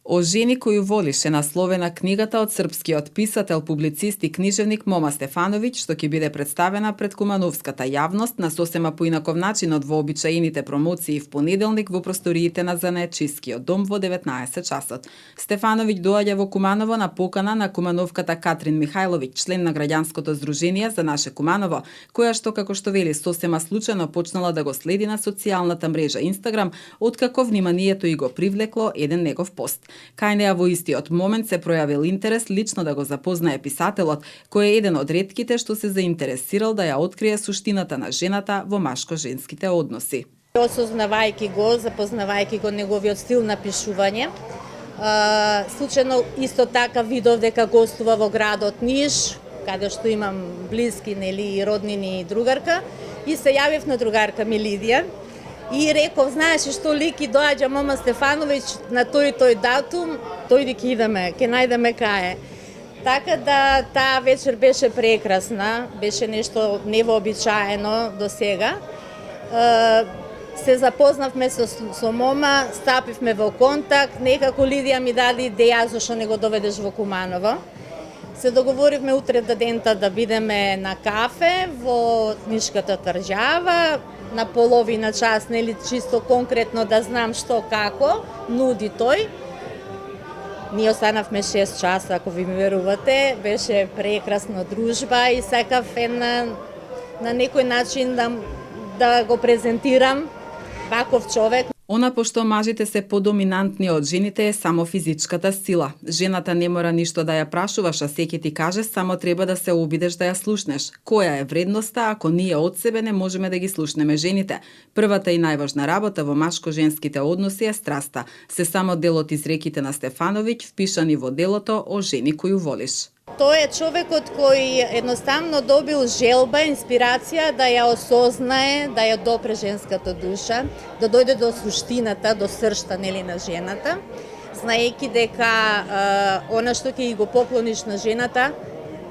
О жени коju волиш е насловена книгата од српскиот писател, публицист и книжевник Мома Стефановиќ, што ќе биде представена пред кумановската јавност на сосема поинаков начин од вообичаените промоции в понеделник во просториите на Занаечискиот дом во 19 часот. Стефановиќ доаѓа во Куманово на покана на кумановката Катрин Михајловиќ, член на граѓанското здружение За наше Куманово, која што, како што вели, сосема случајно почнала да го следи на социјалната мрежа Инстаграм, откако вниманието и го привлекло еден негов пост. Кај неа во истиот момент се пројавил интерес лично да го запознае писателот, кој е еден од ретките што се заинтересирал да ја открие суштината на жената во машко-женските односи. Осознавајќи го, запознавајќи го неговиот стил на пишување, случајно исто така видов дека гостува во градот Ниш, каде што имам блиски, нели, роднини и другарка, и се јавив на другарка ми Лидија, и реков, знаеш што лики доаѓа Мома Стефановиќ на тој датум, тојди ќе идеме, ќе најдеме кај. Така да таа вечер беше прекрасна, беше нешто невообичаено до сега. Се запознавме со Мома, стапивме во контакт, некако Лидија ми даде идеја зашто не го доведеш во Куманово. Се договоривме утре дента да бидеме на кафе во Нишката трџава, на половина час, нели, чисто конкретно да знам што како нуди тој. Ние останавме 6 часа, ако ви ми верувате, беше прекрасна дружба и сакав на некој начин да го презентирам ваков човек. Она пошто мажите се подоминантни од жените е само физичката сила. Жената не мора ништо да ја прашуваш, а секи ти каже, само треба да се обидеш да ја слушнеш. Која е вредноста ако ние од себе не можеме да ги слушнеме жените? Првата и најважна работа во машко-женските односи е страста. Се само дел од изреките на Стефановиќ, впишани во делото О жени коju волиш. Тој е човекот кој едноставно добил желба, инспирација да ја осознае, да ја допре женската душа, да дојде до суштината, до сршта, нели, на жената, знаејќи дека она што ќе го поклониш на жената,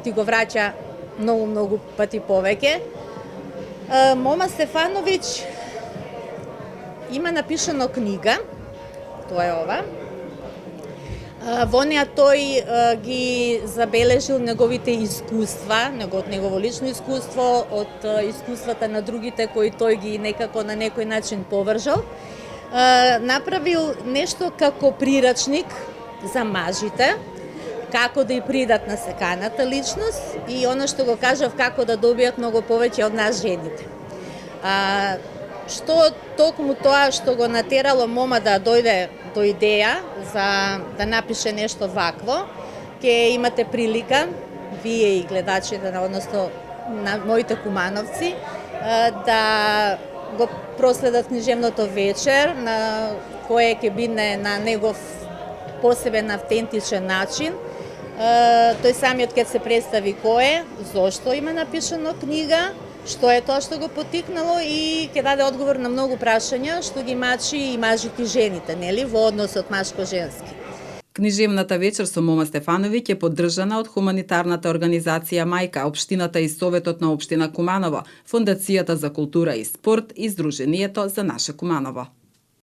ти го враќа многу пати повеќе. Мома Стефановиќ има напишано книга, тоа е ова. Во неа тој ги забележил неговите искуства, негово лично искуство, од искуствата на другите кои тој ги некако на некој начин повржал. Направил нешто како прирачник за мажите, како да ја придат на секаната личност и она што го кажав, како да добијат многу повеќе од нас жените. Што токму тоа што го натерало Мома да дојде до идеја за да напише нешто вакво, ќе имате прилика, вие и гледачите, односно на моите кумановци, да го проследат книжевното вечер, на кое ќе биде на негов посебен автентичен начин. Тој самиот ќе се представи кој е, зошто има напишано книга, што е тоа што го потикнало и ќе даде одговор на многу прашања што ги мачи и мажите и жените, нели, во односот машко-женски. Книжевната вечер со Мома Стефановиќ е поддржана од хуманитарната организација Мајка, општината и Советот на општина Куманово, Фондацијата за култура и спорт и Сдруженијето За наше Куманово.